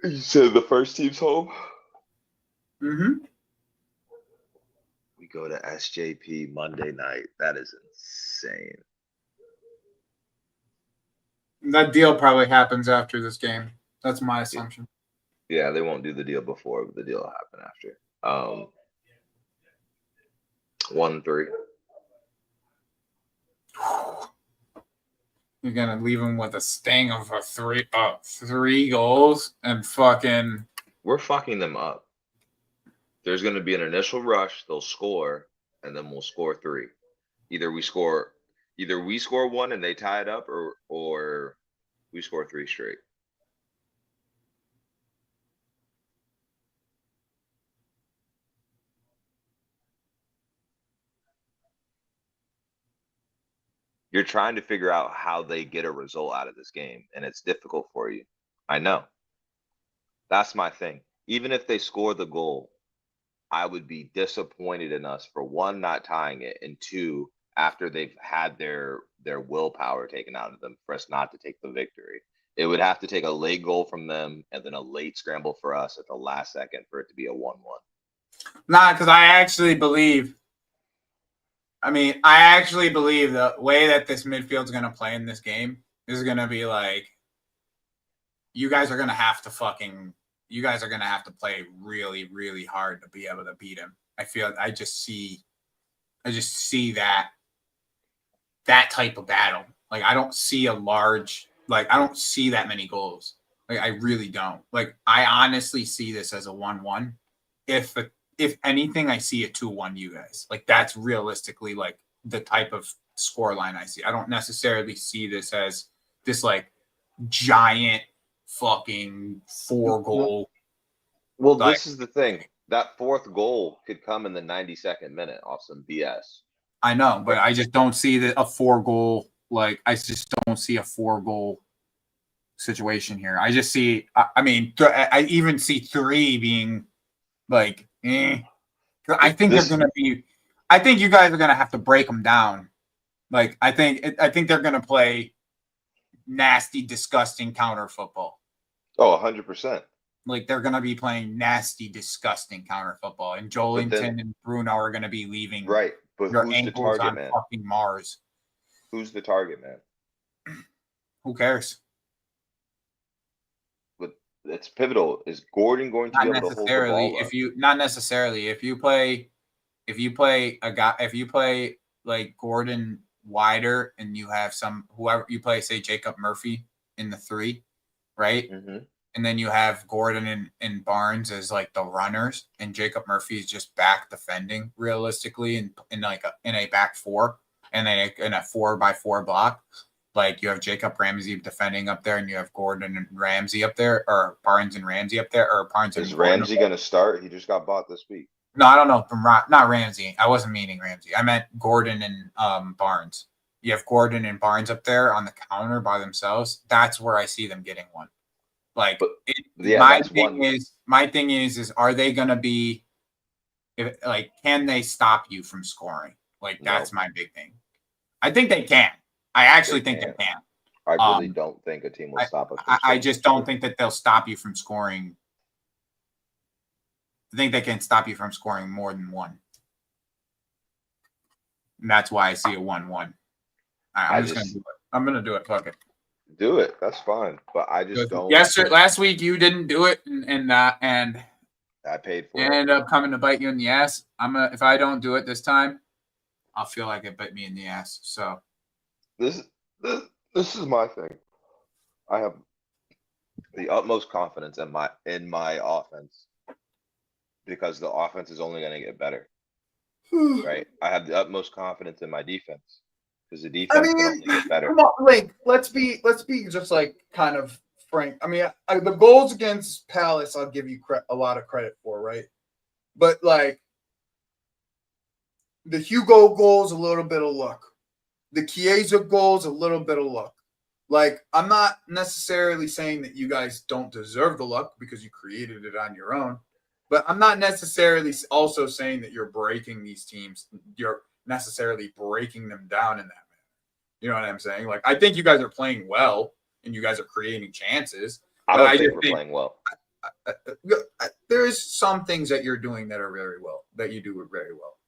You said the first team's home? Mm-hmm. We go to SJP Monday night. That is insane. That deal probably happens after this game. That's my assumption. Yeah, they won't do the deal before, but the deal will happen after. 1-3. You're gonna leave them with a sting of three goals and fucking. We're fucking them up. There's gonna be an initial rush. They'll score, and then we'll score 3. Either we score one and they tie it up, or we score 3 straight. You're trying to figure out how they get a result out of this game, and it's difficult for you. I know. That's my thing. Even if they score the goal, I would be disappointed in us for 1, not tying it, and 2, after they've had their willpower taken out of them, for us not to take the victory. It would have to take a late goal from them and then a late scramble for us at the last second for it to be a 1-1. Nah, because I actually believe the way that this midfield's going to play in this game is going to be like, you guys are going to have to play really, really hard to be able to beat him. I just see that type of battle. Like, I don't see I don't see that many goals. Like, I really don't. Like, I honestly see this as a 1-1. If anything, I see a 2-1 you guys. Like, that's realistically like the type of score line I see. I don't necessarily see this as this like giant fucking 4-goal. Well, this is the thing. That 4th goal could come in the 92nd minute off some BS. I know, but I just don't see a 4-goal. Like, I just don't see a 4-goal situation here. I just see. I even see 3 being like. I think they're gonna be. I think you guys are gonna have to break them down. Like, I think they're gonna play nasty, disgusting counter football. Oh, 100%. Like, they're gonna be playing nasty, disgusting counter football, and Joelinton and Bruno are gonna be leaving. Right, but their who's the ankles target on man? fucking Mars. Who's the target man? Who cares? But it's pivotal. Is Gordon going to be able to hold the ball up? Not necessarily. If you play like Gordon wider and you have whoever you play, say Jacob Murphy in the 3, right? Mm-hmm. And then you have Gordon and Barnes as like the runners, and Jacob Murphy is just back defending realistically in like in a back four and then in a 4x4 block. Like you have Jacob Ramsey defending up there, and you have Gordon and Ramsey up there, or Barnes and Ramsey up there, or Barnes and Is Gordon Ramsey going to start? He just got bought this week. No, I don't know. From not Ramsey. I wasn't meaning Ramsey. I meant Gordon and Barnes. You have Gordon and Barnes up there on the counter by themselves. That's where I see them getting one. Like, yeah, my thing is, are they going to be, can they stop you from scoring? Like, that's my big thing. I think they can. I actually think they can. I really don't think a team will stop us. I just don't think that they'll stop you from scoring. I think they can stop you from scoring more than one. And that's why I see a 1-1. I'm just going to do it. I'm going to do it. Fuck it. Do it. That's fine. But I just don't. Last week you didn't do it, and I paid for it. Ended up coming to bite you in the ass. If I don't do it this time, I'll feel like it bit me in the ass. So this is my thing. I have the utmost confidence in my offense because the offense is only going to get better. Right? I have the utmost confidence in my defense because the defense can only get better. Come on, Link. Let's be just like kind of frank. I mean, the goals against Palace, I'll give you a lot of credit for, right? But like the Hugo goals, a little bit of luck. The Chiesa goals, a little bit of luck. Like, I'm not necessarily saying that you guys don't deserve the luck because you created it on your own, but I'm not necessarily also saying that you're breaking these teams. You're necessarily breaking them down in that manner. You know what I'm saying? Like, I think you guys are playing well and you guys are creating chances. I don't think we're playing well. There's some things that you're doing that are very well, that you do very well.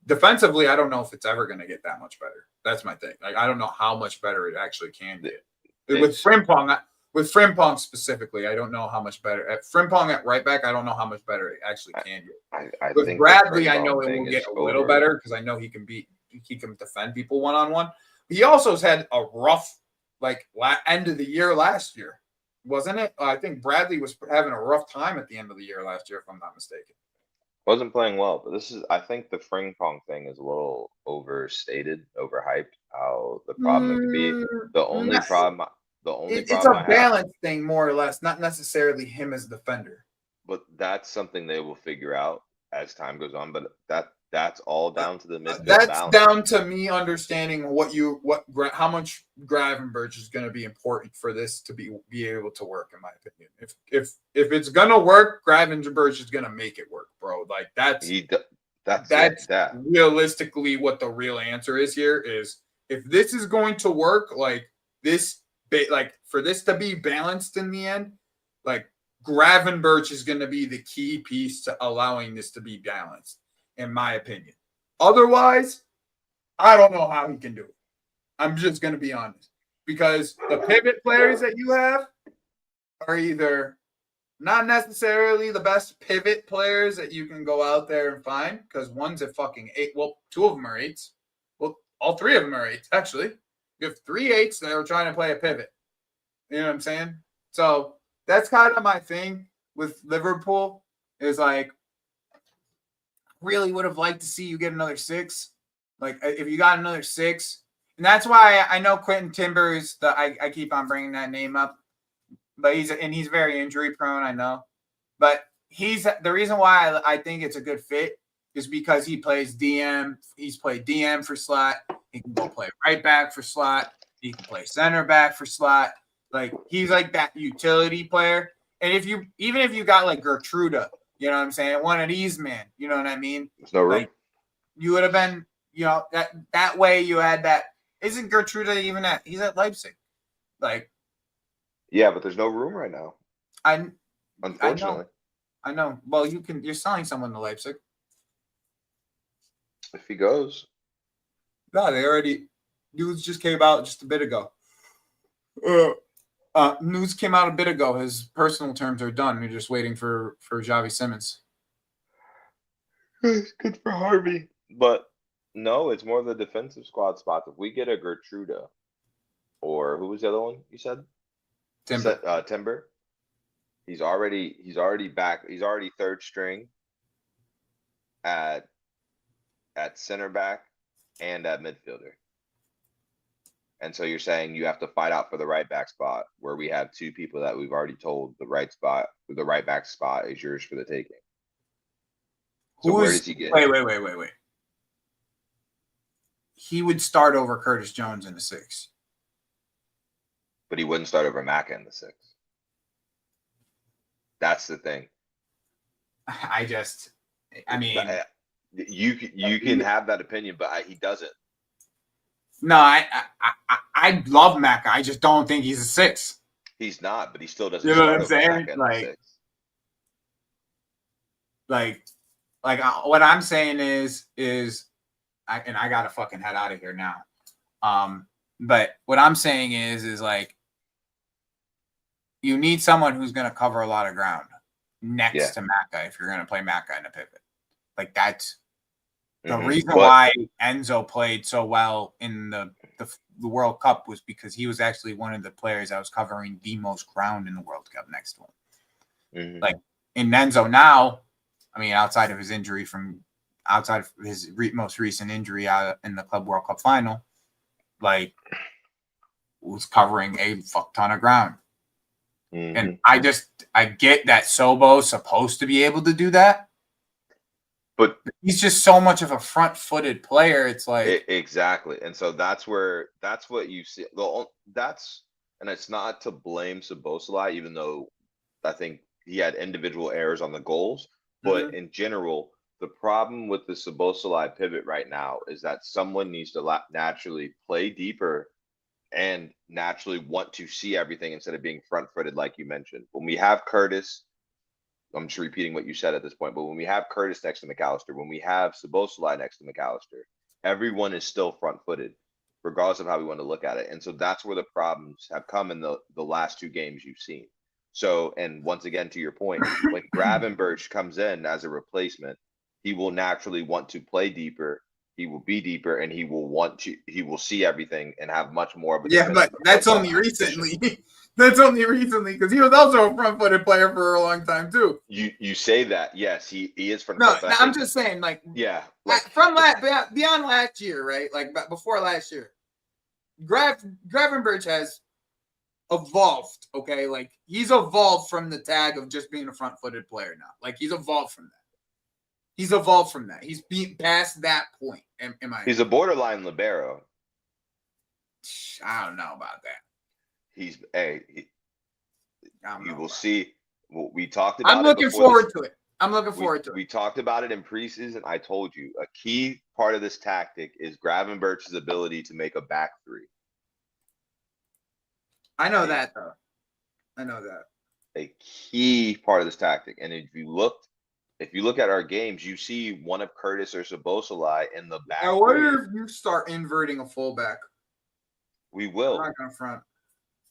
Defensively, I don't know if it's ever going to get that much better. That's my thing. Like, I don't know how much better it actually can get. With Frimpong specifically, I don't know how much better. At Frimpong at right back, I don't know how much better it actually can get. With Bradley, I know it will get a little better because I know he can defend people one-on-one. He also has had a rough end of the year last year, wasn't it? I think Bradley was having a rough time at the end of the year last year, if I'm not mistaken. Wasn't playing well, but I think the Frimpong thing is a little overstated, overhyped. How the problem could be It's a balance thing, more or less, not necessarily him as a defender. But that's something they will figure out as time goes on. But that's all down to the midfield That's balance. down to me understanding how much Gravenberch is going to be important for this to be able to work, in my opinion. If it's going to work, Gravenberch is going to make it work, bro. Like that's realistically what the real answer is here. Is if this is going to work, like this, like for this to be balanced in the end, like Gravenberch is going to be the key piece to allowing this to be balanced, in my opinion. Otherwise, I don't know how he can do it. I'm just going to be honest. Because the pivot players that you have are either not necessarily the best pivot players that you can go out there and find, because one's a fucking 8. Well, 2 of them are 8s. Well, all 3 of them are 8s, actually. You have 3 8s that are trying to play a pivot. You know what I'm saying? So that's kind of my thing with Liverpool is like, really would have liked to see you get another 6. Like, if you got another 6, and that's why I know Quentin Timber is I keep on bringing that name up, but he's very injury prone, I know, but he's the reason why I think it's a good fit is because he plays DM. He's played DM for slot. He can go play right back for slot. He can play center back for slot. Like, he's like that utility player. And even if you got like Gertruda, you know what I'm saying? One of these men, you know what I mean? There's no room. Like, you would have been, that way you had that. Isn't Gertruda even he's at Leipzig? Like, yeah, but there's no room right now. Unfortunately. I know. Well, you're selling someone to Leipzig. If he goes. No, news just came out just a bit ago. News came out a bit ago. His personal terms are done. We're just waiting for Xavi Simons. Good for Harvey. But no, it's more the defensive squad spots. If we get a Gertruda, or who was the other one you said? Timber. He's already back. He's already third string at center back and at midfielder. And so you're saying you have to fight out for the right back spot where we have two people that we've already told the right back spot is yours for the taking. So where does he get? Wait. He would start over Curtis Jones in the 6. But he wouldn't start over Maka in the 6. That's the thing. I mean, you can have that opinion, but he doesn't. No, I love Maka. I just don't think he's a 6. He's not, but he still doesn't. You know what I'm start over saying? Maka in the 6. What I'm saying is I gotta fucking head out of here now. But what I'm saying is like you need someone who's gonna cover a lot of ground next to Maka if you're gonna play Maka in a pivot. Like that's the reason why Enzo played so well in the World Cup was because he was actually one of the players that was covering the most ground in the World Cup next to him. Like in Enzo now, I mean, outside of his most recent injury in the Club World Cup final, like was covering a fuck ton of ground. And I get that Sobo's supposed to be able to do that. But he's just so much of a front-footed player. It's like exactly, and so that's what you see. And it's not to blame Szoboszlai, even though I think he had individual errors on the goals. But in general, the problem with the Szoboszlai pivot right now is that someone needs to naturally play deeper and naturally want to see everything instead of being front-footed, like you mentioned. When we have Curtis. I'm just repeating what you said at this point, but when we have Curtis next to McAllister, when we have Szoboszlai next to McAllister, everyone is still front-footed, regardless of how we want to look at it. And so that's where the problems have come in the last 2 games you've seen. So, and once again, to your point, when Gravenberch comes in as a replacement, he will naturally want to play deeper. He will be deeper, and he will see everything and have much more of a but that's only recently. That's only recently because he was also a front-footed player for a long time too. You say that, yes, he is front-footed. No, I'm just saying, like, from beyond last year, right? Like before last year, Gravenberch has evolved. Okay, like he's evolved from the tag of just being a front-footed player now. Like he's evolved from that. He's beat past that point. He's a borderline libero. I don't know about that. You will see. We talked about. I'm looking forward to it. We talked about it in preseason. I told you a key part of this tactic is Gravenberch's ability to make a back 3. I know that though. A key part of this tactic, and if you look at our games, you see one of Curtis or Szoboszlai in the back. I wonder if you start inverting a fullback. We will. I'm not gonna front.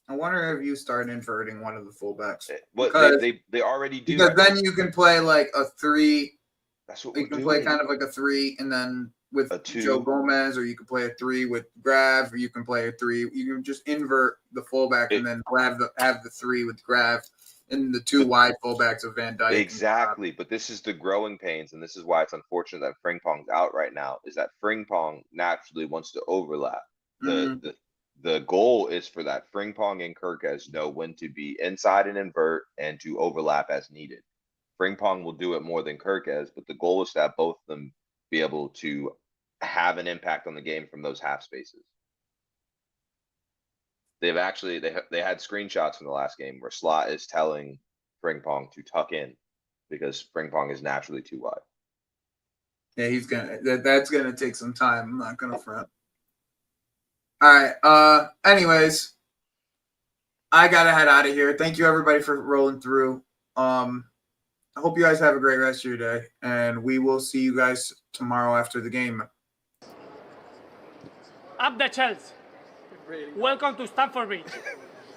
I wonder if you start inverting one of the fullbacks. But they already do. Because then you can play like a 3. That's what you can play kind of like a 3, and then with a 2. Joe Gomez, or you can play a 3 with Grav, or you can play a 3. You can just invert the fullback and then have the 3 with Grav and the 2 wide fullbacks of Van Dijk. Exactly, but this is the growing pains, and this is why it's unfortunate that Frimpong's out right now. Is that Frimpong naturally wants to overlap. The goal is for that Frimpong and Kerkez know when to be inside and invert and to overlap as needed. Frimpong will do it more than Kerkez, but the goal is to have both of them be able to have an impact on the game from those half spaces. They've actually they had screenshots from the last game where Slot is telling Frimpong to tuck in because Frimpong is naturally too wide. Yeah, that's gonna take some time. I'm not gonna front. All right. Anyways, I gotta head out of here. Thank you everybody for rolling through. I hope you guys have a great rest of your day, and we will see you guys tomorrow after the game. Up the Chelsea. Welcome to Stamford Bridge.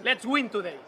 Let's win today.